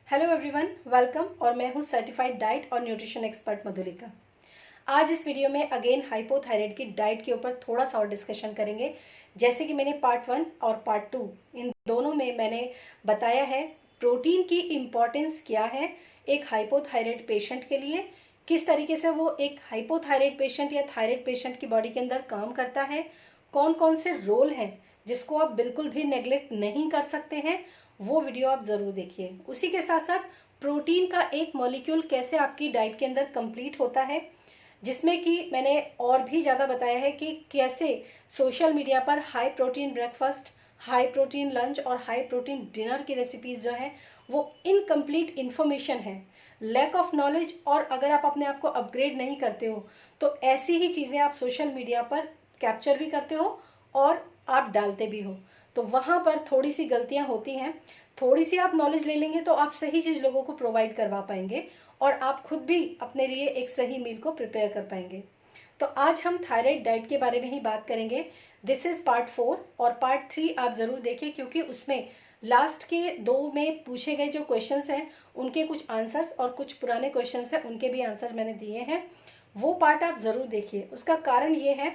Hello everyone, welcome. और मैं हूं सर्टिफाइड डाइट और न्यूट्रिशन एक्सपर्ट मधुलिका। आज इस वीडियो में अगेन हाइपोथायराइड की डाइट के ऊपर थोड़ा सा और डिस्कशन करेंगे। जैसे कि मैंने पार्ट 1 और पार्ट 2 इन दोनों में मैंने बताया है प्रोटीन की इम्पॉर्टेंस क्या है एक हाइपोथायराइड पेशेंट के लिए, किस तरीके से वो एक हाइपोथायराइड पेशेंट या थायराइड पेशेंट की बॉडी के अंदर काम करता है, कौन कौन से रोल हैं जिसको आप बिल्कुल भी नेग्लेक्ट नहीं कर सकते हैं। वो वीडियो आप ज़रूर देखिए। उसी के साथ साथ प्रोटीन का एक मॉलिक्यूल कैसे आपकी डाइट के अंदर कंप्लीट होता है, जिसमें कि मैंने और भी ज़्यादा बताया है कि कैसे सोशल मीडिया पर high protein breakfast, high protein lunch और हाई प्रोटीन डिनर की रेसिपीज़ जो हैं वो इनकम्प्लीट इन्फॉर्मेशन है, लैक ऑफ नॉलेज। और अगर आप अपने आप को अपग्रेड नहीं करते हो तो ऐसी ही चीज़ें आप सोशल मीडिया पर कैप्चर भी करते हो और आप डालते भी हो, तो वहाँ पर थोड़ी सी गलतियाँ होती हैं। थोड़ी सी आप नॉलेज ले लेंगे तो आप सही चीज़ लोगों को प्रोवाइड करवा पाएंगे और आप खुद भी अपने लिए एक सही मील को प्रिपेयर कर पाएंगे। तो आज हम थायराइड डाइट के बारे में ही बात करेंगे। दिस इज़ पार्ट 4 और पार्ट 3 आप ज़रूर देखें, क्योंकि उसमें लास्ट के 2 में पूछे गए जो क्वेश्चंस हैं उनके कुछ आंसर्स और कुछ पुराने क्वेश्चंस हैं उनके भी आंसर मैंने दिए हैं। वो पार्ट आप ज़रूर देखिए। उसका कारण ये है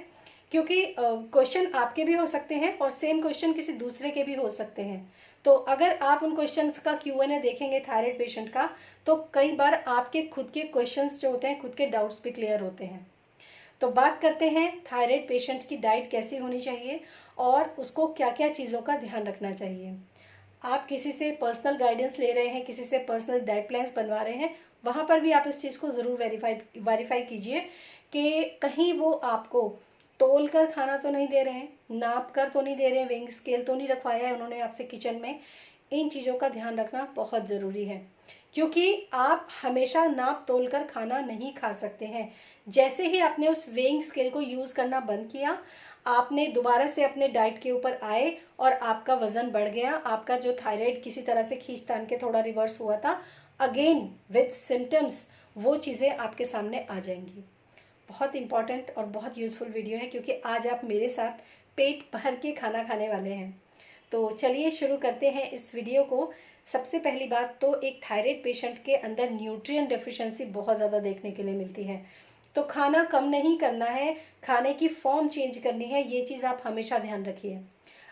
क्योंकि क्वेश्चन आपके भी हो सकते हैं और सेम क्वेश्चन किसी दूसरे के भी हो सकते हैं। तो अगर आप उन क्वेश्चंस का Q&A देखेंगे थायराइड पेशेंट का, तो कई बार आपके खुद के क्वेश्चंस जो होते हैं, खुद के डाउट्स भी क्लियर होते हैं। तो बात करते हैं थायराइड पेशेंट की डाइट कैसी होनी चाहिए और उसको क्या क्या चीज़ों का ध्यान रखना चाहिए। आप किसी से पर्सनल गाइडेंस ले रहे हैं, किसी से पर्सनल डाइट प्लान्स बनवा रहे हैं, वहाँ पर भी आप इस चीज़ को ज़रूर वेरीफाई कीजिए कि कहीं वो आपको तोल कर खाना तो नहीं दे रहे हैं, नाप कर तो नहीं दे रहे हैं, वेइंग स्केल तो नहीं रखवाया है उन्होंने आपसे किचन में। इन चीज़ों का ध्यान रखना बहुत ज़रूरी है, क्योंकि आप हमेशा नाप तोल कर खाना नहीं खा सकते हैं। जैसे ही आपने उस वेइंग स्केल को यूज़ करना बंद किया, आपने दोबारा से अपने डाइट के ऊपर आए और आपका वज़न बढ़ गया, आपका जो थायराइड किसी तरह से खींचतान के थोड़ा रिवर्स हुआ था, अगेन विद सिम्टम्स, वो चीज़ें आपके सामने आ जाएंगी। बहुत इंपॉर्टेंट और बहुत यूज़फुल वीडियो है, क्योंकि आज आप मेरे साथ पेट भर के खाना खाने वाले हैं। तो चलिए शुरू करते हैं इस वीडियो को। सबसे पहली बात तो एक थायराइड पेशेंट के अंदर न्यूट्रिएंट डेफिशिएंसी बहुत ज़्यादा देखने के लिए मिलती है। तो खाना कम नहीं करना है, खाने की फॉर्म चेंज करनी है, ये चीज़ आप हमेशा ध्यान रखिए।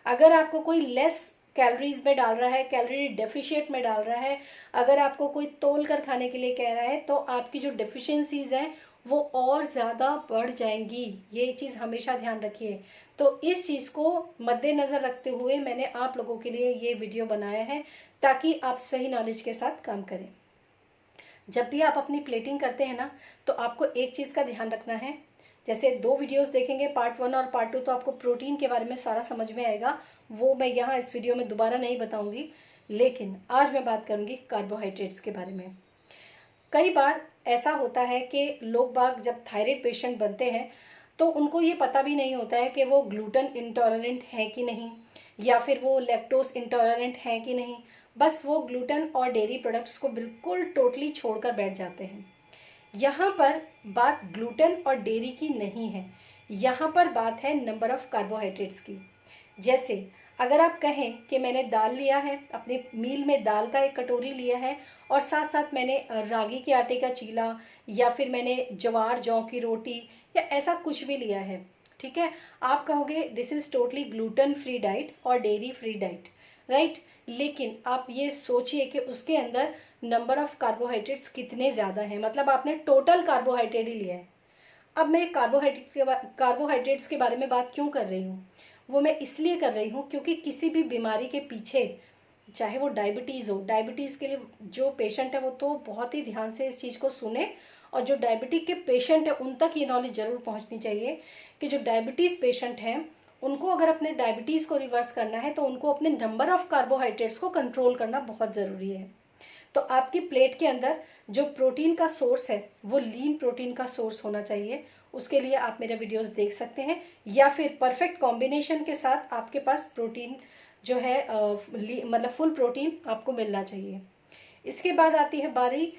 अगर आपको कोई लेस कैलोरीज में डाल रहा है, कैलोरी डेफिशिएट में डाल रहा है, अगर आपको कोई तोल कर खाने के लिए कह रहा है, तो आपकी जो डेफिशिएंसीज हैं वो और ज़्यादा बढ़ जाएंगी। ये चीज़ हमेशा ध्यान रखिए। तो इस चीज़ को मद्देनज़र रखते हुए मैंने आप लोगों के लिए ये वीडियो बनाया है, ताकि आप सही नॉलेज के साथ काम करें। जब भी आप अपनी प्लेटिंग करते हैं ना, तो आपको एक चीज़ का ध्यान रखना है। जैसे 2 वीडियोस देखेंगे, पार्ट 1 और पार्ट 2, तो आपको प्रोटीन के बारे में सारा समझ में आएगा। वो मैं यहाँ इस वीडियो में दोबारा नहीं बताऊँगी, लेकिन आज मैं बात करूँगी कार्बोहाइड्रेट्स के बारे में। कई बार ऐसा होता है कि लोग बाग जब थायराइड पेशेंट बनते हैं तो उनको ये पता भी नहीं होता है कि वो ग्लूटेन इंटॉलरेंट है कि नहीं, या फिर वो लैक्टोज इंटॉलरेंट है कि नहीं। बस वो ग्लूटेन और डेयरी प्रोडक्ट्स को बिल्कुल टोटली छोड़कर बैठ जाते हैं। यहाँ पर बात ग्लूटेन और डेयरी की नहीं है, यहाँ पर बात है नंबर ऑफ़ कार्बोहाइड्रेट्स की। जैसे अगर आप कहें कि मैंने दाल लिया है, अपने मील में दाल का एक कटोरी लिया है और साथ साथ मैंने रागी के आटे का चीला या फिर मैंने ज्वार जौ की रोटी या ऐसा कुछ भी लिया है, ठीक है, आप कहोगे this is totally gluten free diet और डेयरी फ्री डाइट, राइट। लेकिन आप ये सोचिए कि उसके अंदर नंबर ऑफ़ कार्बोहाइड्रेट्स कितने ज़्यादा हैं, मतलब आपने टोटल कार्बोहाइड्रेट ही लिया है। अब मैं कार्बोहाइड्रेट्स के बारे में बात क्यों कर रही हूँ, वो मैं इसलिए कर रही हूँ क्योंकि किसी भी बीमारी के पीछे, चाहे वो डायबिटीज़ हो, डायबिटीज़ के लिए जो पेशेंट है वो तो बहुत ही ध्यान से इस चीज़ को सुने, और जो डायबिटिक के पेशेंट है उन तक ये नॉलेज ज़रूर पहुँचनी चाहिए कि जो डायबिटीज़ पेशेंट हैं उनको अगर अपने डायबिटीज़ को रिवर्स करना है तो उनको अपने नंबर ऑफ़ कार्बोहाइड्रेट्स को कंट्रोल करना बहुत ज़रूरी है। तो आपकी प्लेट के अंदर जो प्रोटीन का सोर्स है वो लीन प्रोटीन का सोर्स होना चाहिए। उसके लिए आप मेरे वीडियोस देख सकते हैं, या फिर परफेक्ट कॉम्बिनेशन के साथ आपके पास प्रोटीन जो है मतलब फुल प्रोटीन आपको मिलना चाहिए। इसके बाद आती है बारी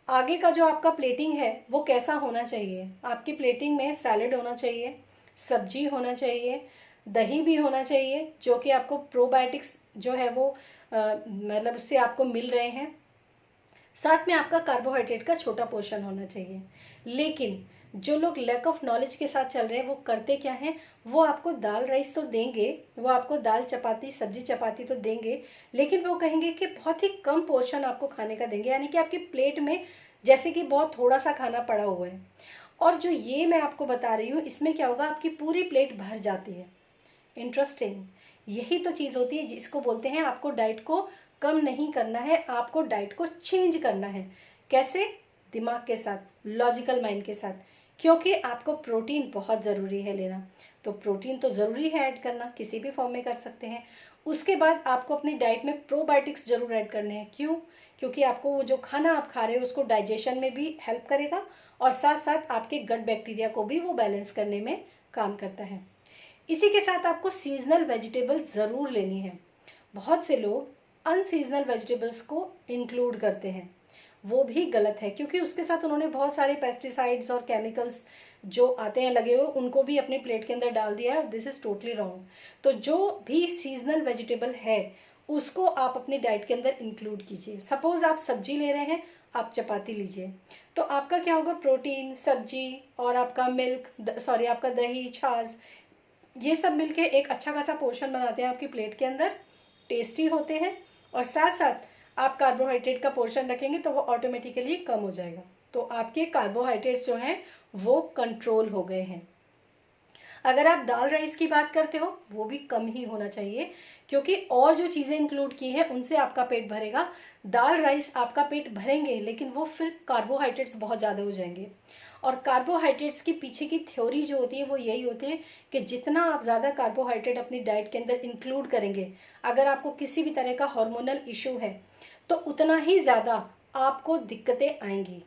आगे का, जो आपका प्लेटिंग है वो कैसा होना चाहिए। आपकी प्लेटिंग में सैलेड होना चाहिए, सब्जी होना चाहिए, दही भी होना चाहिए, जो कि आपको प्रोबायोटिक्स जो है वो मतलब उससे आपको मिल रहे हैं। साथ में आपका कार्बोहाइड्रेट का छोटा पोर्शन होना चाहिए। लेकिन जो लोग लैक ऑफ नॉलेज के साथ चल रहे हैं वो करते क्या हैं, वो आपको दाल राइस तो देंगे, वो आपको दाल चपाती सब्जी चपाती तो देंगे, लेकिन वो कहेंगे कि बहुत ही कम पोर्शन आपको खाने का देंगे, यानी कि आपकी प्लेट में जैसे कि बहुत थोड़ा सा खाना पड़ा हुआ है। और जो ये मैं आपको बता रही हूँ इसमें क्या होगा, आपकी पूरी प्लेट भर जाती है। इंटरेस्टिंग, यही तो चीज़ होती है जिसको बोलते हैं आपको डाइट को कम नहीं करना है, आपको डाइट को चेंज करना है। कैसे? दिमाग के साथ, लॉजिकल माइंड के साथ। क्योंकि आपको प्रोटीन बहुत ज़रूरी है लेना, तो प्रोटीन तो ज़रूरी है ऐड करना, किसी भी फॉर्म में कर सकते हैं। उसके बाद आपको अपनी डाइट में प्रोबायोटिक्स जरूर ऐड करने हैं। क्यों? क्योंकि आपको वो जो खाना आप खा रहे हो उसको डाइजेशन में भी हेल्प करेगा और साथ साथ आपके गट बैक्टीरिया को भी वो बैलेंस करने में काम करता है। इसी के साथ आपको सीजनल वेजिटेबल ज़रूर लेनी है। बहुत से लोग अनसीजनल वेजिटेबल्स को इंक्लूड करते हैं, वो भी गलत है, क्योंकि उसके साथ उन्होंने बहुत सारे पेस्टिसाइड्स और केमिकल्स जो आते हैं लगे हुए उनको भी अपनी प्लेट के अंदर डाल दिया है, और दिस इज़ टोटली रॉन्ग। तो जो भी सीजनल वेजिटेबल है उसको आप अपनी डाइट के अंदर इंक्लूड कीजिए। सपोज आप सब्जी ले रहे हैं, आप चपाती लीजिए, तो आपका क्या होगा, प्रोटीन, सब्जी और आपका मिल्क सॉरी आपका दही, छाछ, ये सब मिलके एक अच्छा खासा पोर्शन बनाते हैं आपकी प्लेट के अंदर, टेस्टी होते हैं। और साथ साथ आप कार्बोहाइड्रेट का पोर्शन रखेंगे तो वो ऑटोमेटिकली कम हो जाएगा, तो आपके कार्बोहाइड्रेट्स जो हैं वो कंट्रोल हो गए हैं। अगर आप दाल राइस की बात करते हो वो भी कम ही होना चाहिए, क्योंकि और जो चीज़ें इंक्लूड की हैं उनसे आपका पेट भरेगा। दाल राइस आपका पेट भरेंगे लेकिन वो फिर कार्बोहाइड्रेट्स बहुत ज़्यादा हो जाएंगे। और कार्बोहाइड्रेट्स के पीछे की थ्योरी जो होती है वो यही होती है कि जितना आप ज़्यादा कार्बोहाइड्रेट अपनी डाइट के अंदर इंक्लूड करेंगे, अगर आपको किसी भी तरह का हार्मोनल इशू है तो उतना ही ज़्यादा आपको दिक्कतें आएंगी।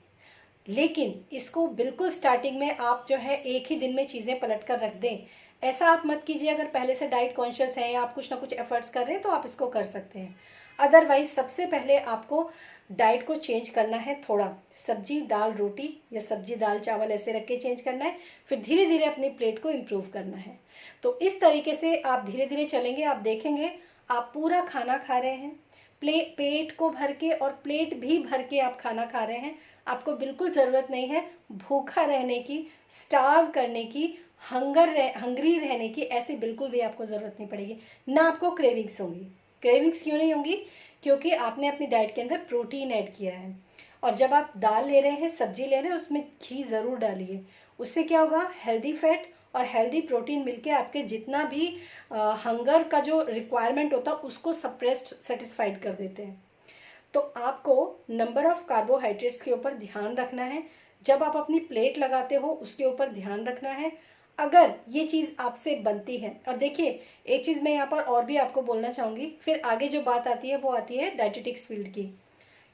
लेकिन इसको बिल्कुल स्टार्टिंग में आप जो है एक ही दिन में चीज़ें पलट कर रख दें, ऐसा आप मत कीजिए। अगर पहले से डाइट कॉन्शियस हैं या आप कुछ ना कुछ एफर्ट्स कर रहे हैं तो आप इसको कर सकते हैं। अदरवाइज सबसे पहले आपको डाइट को चेंज करना है, थोड़ा सब्जी दाल रोटी या सब्जी दाल चावल ऐसे रख के चेंज करना है, फिर धीरे धीरे अपनी प्लेट को इम्प्रूव करना है। तो इस तरीके से आप धीरे धीरे चलेंगे, आप देखेंगे आप पूरा खाना खा रहे हैं, पेट को भर के और प्लेट भी भर के आप खाना खा रहे हैं। आपको बिल्कुल ज़रूरत नहीं है भूखा रहने की, स्टार्व करने की, हंगरी रहने की, ऐसी बिल्कुल भी आपको ज़रूरत नहीं पड़ेगी। ना आपको क्रेविंग्स होंगी। क्रेविंग्स क्यों नहीं होंगी? क्योंकि आपने अपनी डाइट के अंदर प्रोटीन ऐड किया है। और जब आप दाल ले रहे हैं, सब्जी ले रहे हैं, उसमें घी ज़रूर डालिए। उससे क्या होगा, हेल्दी फैट और हेल्दी प्रोटीन मिलके आपके जितना भी हंगर का जो रिक्वायरमेंट होता है उसको सप्रेस्ड सेटिस्फाइड कर देते हैं। तो आपको नंबर ऑफ कार्बोहाइड्रेट्स के ऊपर ध्यान रखना है, जब आप अपनी प्लेट लगाते हो उसके ऊपर ध्यान रखना है। अगर ये चीज़ आपसे बनती है, और देखिए एक चीज़ मैं यहाँ पर और भी आपको बोलना चाहूँगी, फिर आगे जो बात आती है वो आती है डाइटेटिक्स फील्ड की।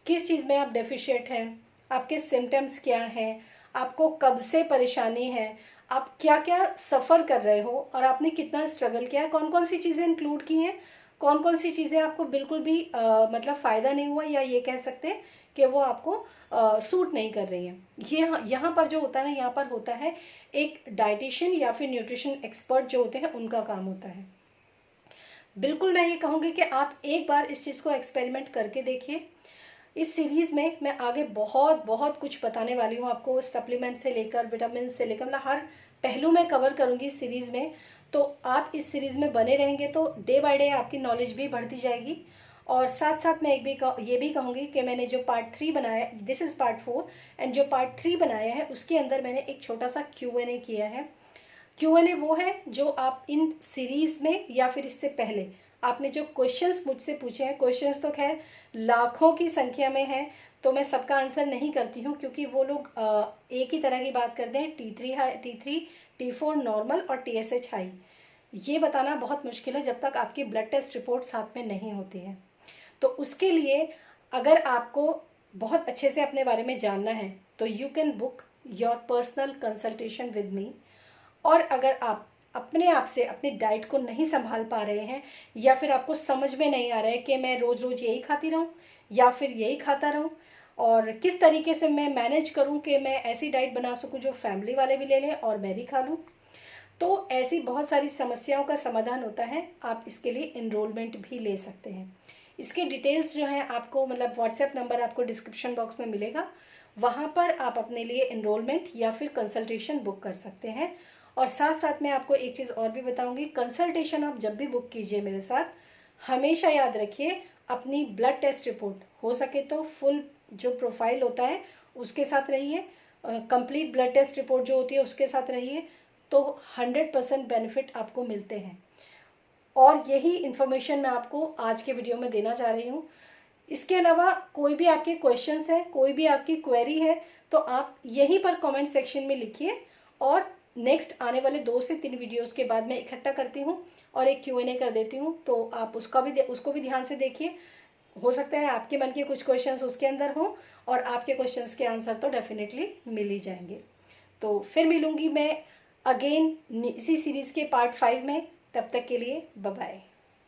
किस चीज़ में आप डेफिशिएंट हैं, आपके सिम्टम्स क्या हैं, आपको कब से परेशानी है, आप क्या क्या सफ़र कर रहे हो और आपने कितना स्ट्रगल किया है, कौन कौन सी चीज़ें इंक्लूड की हैं, कौन कौन सी चीज़ें आपको बिल्कुल भी मतलब फ़ायदा नहीं हुआ, या ये कह सकते हैं कि वो आपको सूट नहीं कर रही हैं। ये यहाँ पर जो होता है ना, यहाँ पर होता है एक डाइटिशियन या फिर न्यूट्रिशन एक्सपर्ट जो होते हैं उनका काम होता है। बिल्कुल मैं ये कहूँगी कि आप एक बार इस चीज़ को एक्सपेरिमेंट करके देखिए। इस सीरीज़ में मैं आगे बहुत बहुत कुछ बताने वाली हूँ आपको, सप्लीमेंट से लेकर विटामिन से लेकर, मतलब हर पहलू में कवर करूँगी इस सीरीज़ में। तो आप इस सीरीज़ में बने रहेंगे तो डे बाय डे आपकी नॉलेज भी बढ़ती जाएगी। और साथ साथ मैं ये भी कहूँगी कि मैंने जो पार्ट 3 बनाया, दिस इज़ पार्ट 4, एंड जो पार्ट 3 बनाया है उसके अंदर मैंने एक छोटा सा Q&A किया है। Q&A वो है जो आप इन सीरीज़ में या फिर इससे पहले आपने जो क्वेश्चंस मुझसे पूछे हैं, क्वेश्चंस तो खैर लाखों की संख्या में है, तो मैं सबका आंसर नहीं करती हूँ, क्योंकि वो लोग एक ही तरह की बात करते हैं, T3 high, T3 T4 normal और TSH हाई। ये बताना बहुत मुश्किल है जब तक आपकी ब्लड टेस्ट रिपोर्ट साथ में नहीं होती है। तो उसके लिए अगर आपको बहुत अच्छे से अपने बारे में जानना है तो you can book your personal consultation with me. और अगर आप अपने आप से अपनी डाइट को नहीं संभाल पा रहे हैं, या फिर आपको समझ में नहीं आ रहा है कि मैं रोज़ रोज़ यही खाती रहूं या फिर यही खाता रहूं, और किस तरीके से मैं मैनेज करूं कि मैं ऐसी डाइट बना सकूं जो फैमिली वाले भी ले लें और मैं भी खा लूं, तो ऐसी बहुत सारी समस्याओं का समाधान होता है। आप इसके लिए इनरोलमेंट भी ले सकते हैं। इसके डिटेल्स जो हैं आपको मतलब व्हाट्सएप नंबर आपको डिस्क्रिप्शन बॉक्स में मिलेगा, वहाँ पर आप अपने लिए एनरोलमेंट या फिर कंसल्टेशन बुक कर सकते हैं। और साथ साथ मैं आपको एक चीज़ और भी बताऊंगी, कंसल्टेशन आप जब भी बुक कीजिए मेरे साथ, हमेशा याद रखिए अपनी ब्लड टेस्ट रिपोर्ट हो सके तो फुल जो प्रोफाइल होता है उसके साथ रहिए, कंप्लीट ब्लड टेस्ट रिपोर्ट जो होती है उसके साथ रहिए, तो 100% बेनिफिट आपको मिलते हैं। और यही इन्फॉर्मेशन मैं आपको आज के वीडियो में देना चाह रही हूँ। इसके अलावा कोई भी आपके क्वेश्चंस हैं, कोई भी आपकी क्वेरी है, तो आप यहीं पर कमेंट सेक्शन में लिखिए, और नेक्स्ट आने वाले 2 से 3 वीडियोस के बाद मैं इकट्ठा करती हूँ और एक Q&A कर देती हूँ, तो आप उसको भी ध्यान से देखिए। हो सकता है आपके मन के कुछ क्वेश्चंस उसके अंदर हों और आपके क्वेश्चंस के आंसर तो डेफिनेटली मिल ही जाएंगे। तो फिर मिलूँगी मैं अगेन इसी सीरीज़ के पार्ट 5 में। तब तक के लिए बाय बाय।